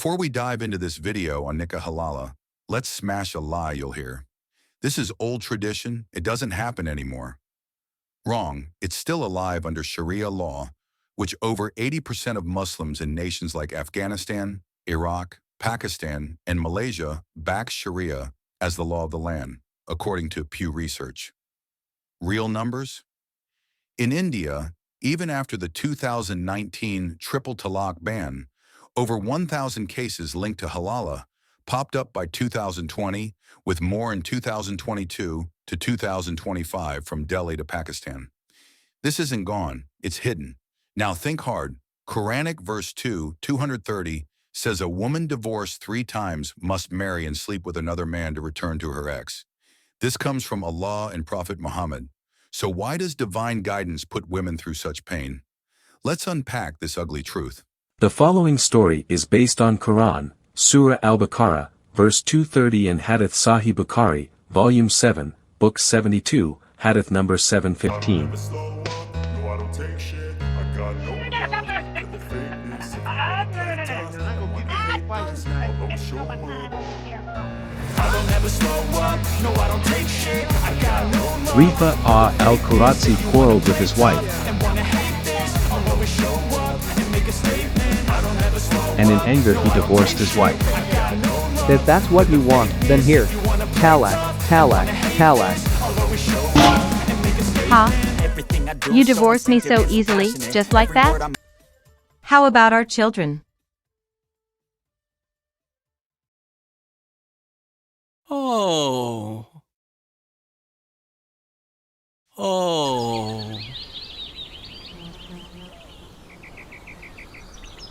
Before we dive into this video on Nikah Halala, let's smash a lie you'll hear. This is old tradition, it doesn't happen anymore. Wrong, it's still alive under Sharia law, which over 80% of Muslims in nations like Afghanistan, Iraq, Pakistan, and Malaysia back Sharia as the law of the land, according to Pew Research. Real numbers? In India, even after the 2019 triple talaq ban, over 1,000 cases linked to halala popped up by 2020, with more in 2022 to 2025 from Delhi to Pakistan. This isn't gone, it's hidden. Now think hard. Quranic verse 230 says a woman divorced 3 times must marry and sleep with another man to return to her ex. This comes from Allah and Prophet Muhammad. So why does divine guidance put women through such pain? Let's unpack this ugly truth. The following story is based on Quran, Surah Al-Baqarah, verse 230 and Hadith Sahih Bukhari, Volume 7, Book 72, Hadith number 715. Rifa al-Quratzi quarreled with his wife, and in anger he divorced his wife. If that's what you want, then here. Talaq, talaq, talaq. Huh? You divorce me so easily, just like that? How about our children? Oh.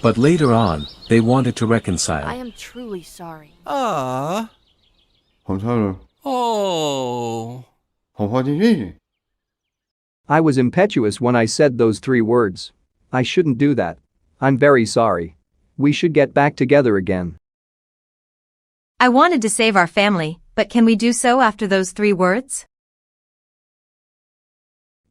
But later on, they wanted to reconcile. I am truly sorry. Ah. 감사를. Oh. 화내지. I was impetuous when I said those 3 words. I shouldn't do that. I'm very sorry. We should get back together again. I wanted to save our family, but can we do so after those 3 words?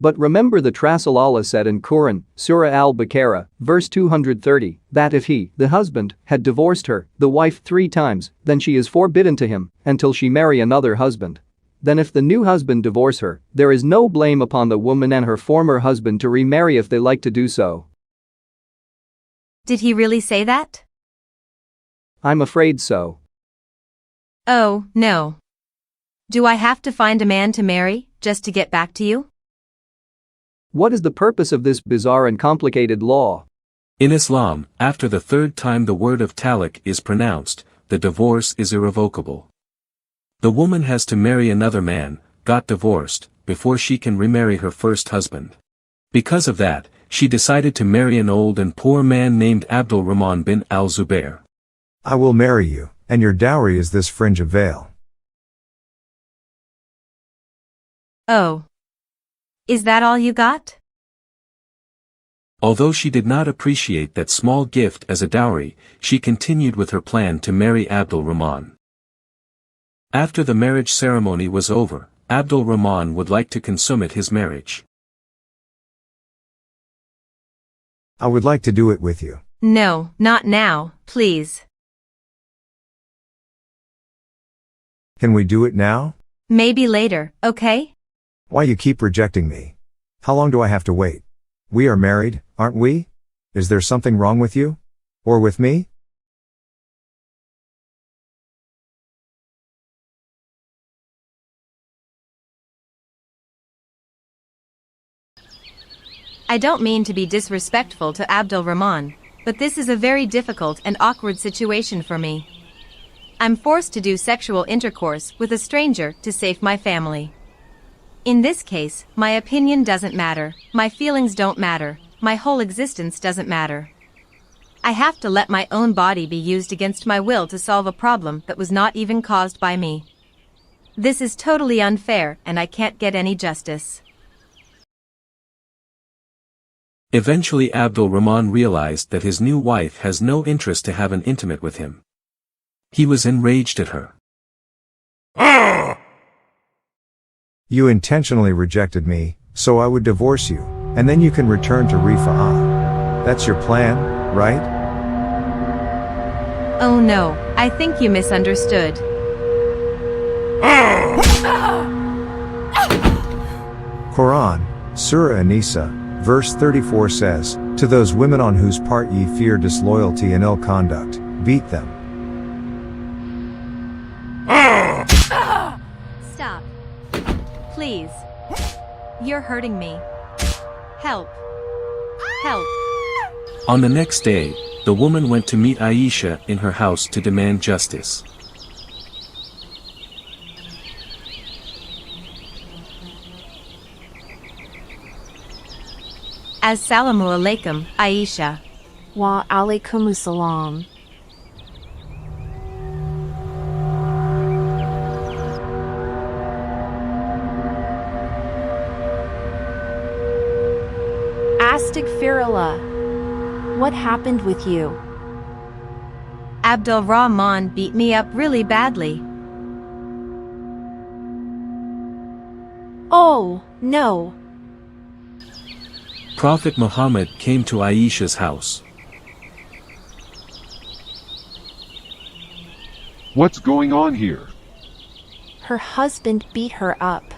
But remember the truth Allah said in Quran, Surah Al-Baqarah, verse 230, that if he, the husband, had divorced her, the wife 3 times, then she is forbidden to him, until she marry another husband. Then if the new husband divorce her, there is no blame upon the woman and her former husband to remarry if they like to do so. Did he really say that? I'm afraid so. Oh, no. Do I have to find a man to marry, just to get back to you? What is the purpose of this bizarre and complicated law? In Islam, after the 3rd time the word of talaq is pronounced, the divorce is irrevocable. The woman has to marry another man, got divorced, before she can remarry her first husband. Because of that, she decided to marry an old and poor man named Abdul Rahman bin al-Zubair. I will marry you, and your dowry is this fringe of veil. Oh. Is that all you got? Although she did not appreciate that small gift as a dowry, she continued with her plan to marry Abdul Rahman. After the marriage ceremony was over, Abdul Rahman would like to consummate his marriage. I would like to do it with you. No, not now, please. Can we do it now? Maybe later, okay? Why you keep rejecting me? How long do I have to wait? We are married, aren't we? Is there something wrong with you? Or with me? I don't mean to be disrespectful to Abdul Rahman, but this is a very difficult and awkward situation for me. I'm forced to do sexual intercourse with a stranger to save my family. In this case, my opinion doesn't matter, my feelings don't matter, my whole existence doesn't matter. I have to let my own body be used against my will to solve a problem that was not even caused by me. This is totally unfair and I can't get any justice. Eventually Abdul Rahman realized that his new wife has no interest to have an intimate with him. He was enraged at her. You intentionally rejected me, so I would divorce you, and then you can return to Rifa'ah. That's your plan, right? Oh no, I think you misunderstood. Quran, Surah An-Nisa, verse 34 says, "To those women on whose part ye fear disloyalty and ill conduct, beat them." Stop. Please. You're hurting me. Help. Help. On the next day, the woman went to meet Aisha in her house to demand justice. Assalamu alaikum, Aisha. Wa alaikumus salam. Astaghfirullah. What happened with you? Abdul Rahman beat me up really badly. Oh, no. Prophet Muhammad came to Aisha's house. What's going on here? Her husband beat her up.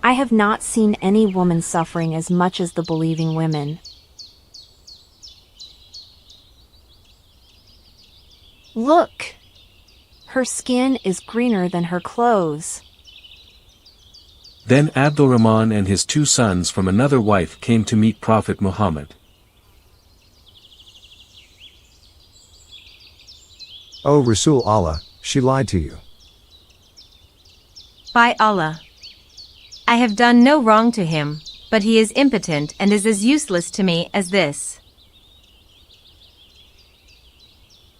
I have not seen any woman suffering as much as the believing women. Look! Her skin is greener than her clothes. Then Abdul Rahman and his two sons from another wife came to meet Prophet Muhammad. O Rasul Allah, she lied to you. By Allah. I have done no wrong to him, but he is impotent and is as useless to me as this.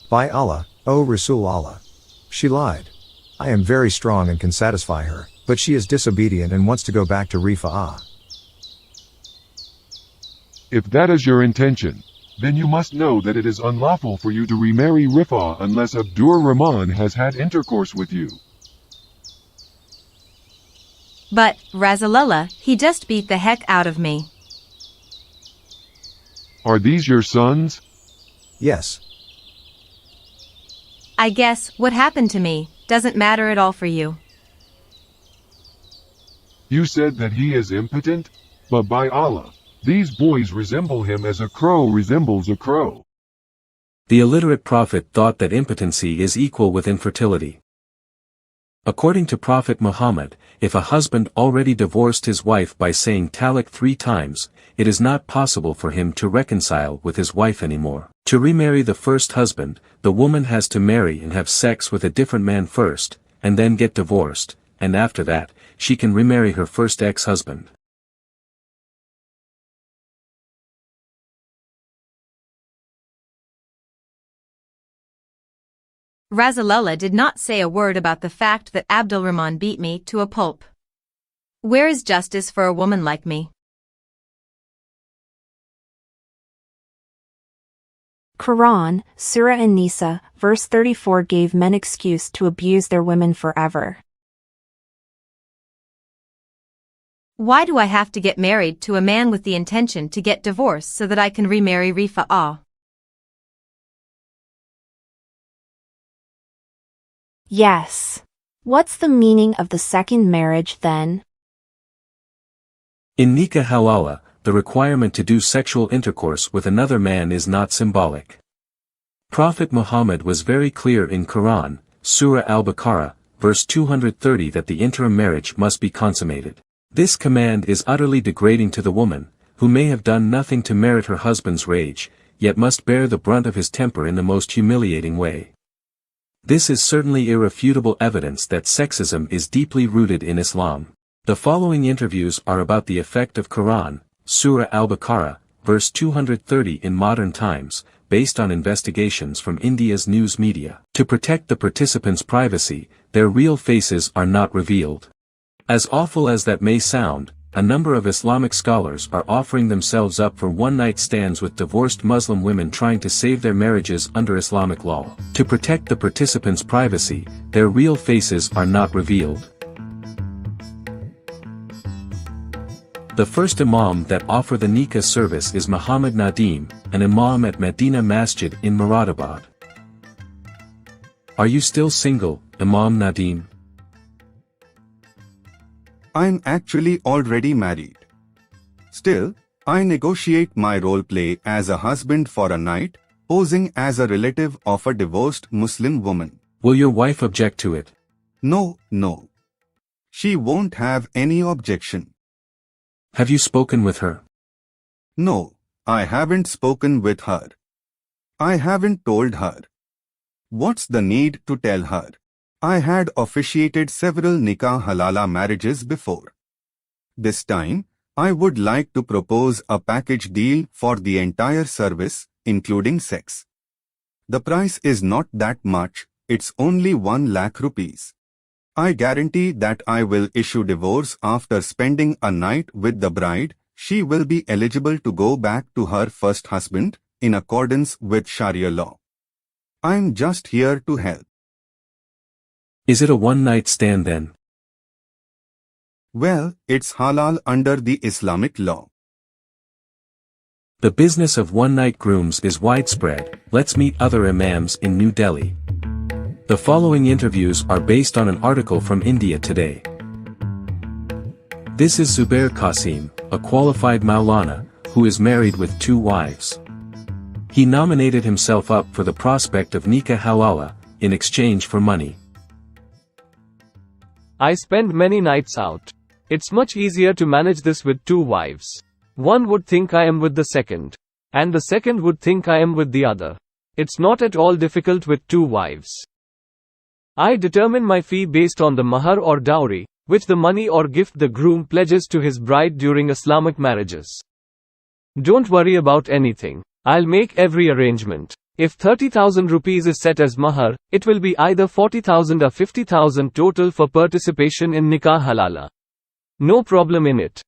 By Allah, O Rasul Allah. She lied. I am very strong and can satisfy her, but she is disobedient and wants to go back to Rifa'ah. If that is your intention, then you must know that it is unlawful for you to remarry Rifa'ah unless Abdur Rahman has had intercourse with you. But, Rasulullah, he just beat the heck out of me. Are these your sons? Yes. I guess, what happened to me, doesn't matter at all for you. You said that he is impotent? But by Allah, these boys resemble him as a crow resembles a crow. The illiterate prophet thought that impotency is equal with infertility. According to Prophet Muhammad, if a husband already divorced his wife by saying Talaq 3 times, it is not possible for him to reconcile with his wife anymore. To remarry the first husband, the woman has to marry and have sex with a different man first, and then get divorced, and after that, she can remarry her first ex-husband. Rasulullah did not say a word about the fact that Abdul Rahman beat me to a pulp. Where is justice for a woman like me? Quran, Surah An-Nisa, verse 34 gave men excuse to abuse their women forever. Why do I have to get married to a man with the intention to get divorced so that I can remarry Rifa'ah? Yes. What's the meaning of the second marriage then? In Nikah Halala, the requirement to do sexual intercourse with another man is not symbolic. Prophet Muhammad was very clear in Quran, Surah Al-Baqarah, verse 230 that the interim marriage must be consummated. This command is utterly degrading to the woman, who may have done nothing to merit her husband's rage, yet must bear the brunt of his temper in the most humiliating way. This is certainly irrefutable evidence that sexism is deeply rooted in Islam. The following interviews are about the effect of Quran, Surah Al-Baqarah, verse 230 in modern times, based on investigations from India's news media. To protect the participants' privacy, their real faces are not revealed. As awful as that may sound, a number of Islamic scholars are offering themselves up for one-night stands with divorced Muslim women trying to save their marriages under Islamic law. To protect the participants' privacy, their real faces are not revealed. The first imam that offer the Nikah service is Muhammad Nadim, an imam at Medina Masjid in Muradabad. Are you still single, Imam Nadim? I'm actually already married. Still, I negotiate my role play as a husband for a night, posing as a relative of a divorced Muslim woman. Will your wife object to it? No. She won't have any objection. Have you spoken with her? No, I haven't spoken with her. I haven't told her. What's the need to tell her? I had officiated several Nikah Halala marriages before. This time, I would like to propose a package deal for the entire service, including sex. The price is not that much, it's only 1 lakh rupees. I guarantee that I will issue divorce after spending a night with the bride. She will be eligible to go back to her first husband, in accordance with Sharia law. I'm just here to help. Is it a one-night stand then? Well, it's halal under the Islamic law. The business of one-night grooms is widespread. Let's meet other imams in New Delhi. The following interviews are based on an article from India Today. This is Zubair Qasim, a qualified Maulana, who is married with 2 wives. He nominated himself up for the prospect of Nikah Halala, in exchange for money. I spend many nights out. It's much easier to manage this with 2 wives. One would think I am with the second. And the second would think I am with the other. It's not at all difficult with 2 wives. I determine my fee based on the mahar or dowry, which the money or gift the groom pledges to his bride during Islamic marriages. Don't worry about anything. I'll make every arrangement. If 30,000 rupees is set as mahar, it will be either 40,000 or 50,000 total for participation in Nikah Halala. No problem in it.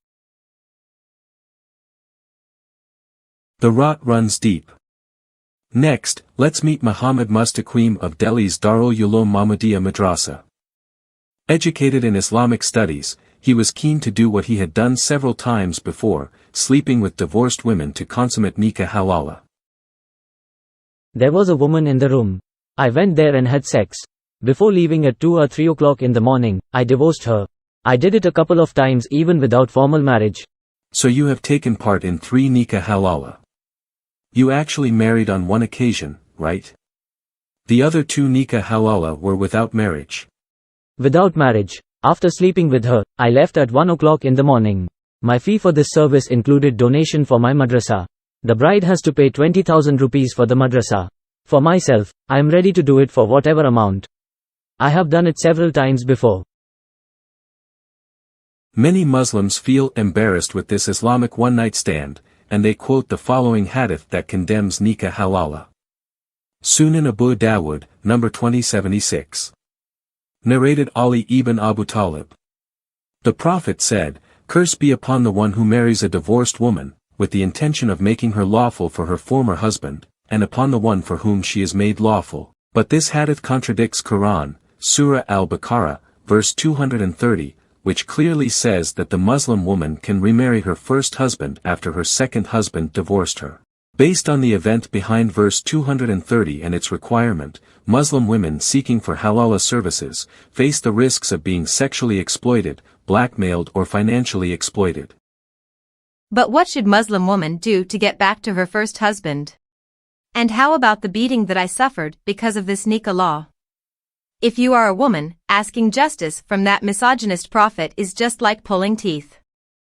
The rot runs deep. Next, let's meet Muhammad Mustaqim of Delhi's Darul Uloom Mahmudiyya Madrasa. Educated in Islamic studies, he was keen to do what he had done several times before, sleeping with divorced women to consummate Nikah Halala. There was a woman in the room. I went there and had sex. Before leaving at 2 or 3 o'clock in the morning, I divorced her. I did it a couple of times even without formal marriage. So you have taken part in 3 Nikah Halala. You actually married on one occasion, right? The other 2 Nikah Halala were without marriage. Without marriage. After sleeping with her, I left at 1 o'clock in the morning. My fee for this service included donation for my madrasa. The bride has to pay 20,000 rupees for the madrasa. For myself, I am ready to do it for whatever amount. I have done it several times before. Many Muslims feel embarrassed with this Islamic one-night stand, and they quote the following hadith that condemns Nikah Halala. Sunan Abi Dawud, number 2076. Narrated Ali ibn Abu Talib. The Prophet said, "Curse be upon the one who marries a divorced woman, with the intention of making her lawful for her former husband, and upon the one for whom she is made lawful." But this hadith contradicts Quran, Surah Al-Baqarah, verse 230, which clearly says that the Muslim woman can remarry her first husband after her second husband divorced her. Based on the event behind verse 230 and its requirement, Muslim women seeking for halala services face the risks of being sexually exploited, blackmailed or financially exploited. But what should Muslim woman do to get back to her first husband? And how about the beating that I suffered because of this nikah law? If you are a woman, asking justice from that misogynist prophet is just like pulling teeth.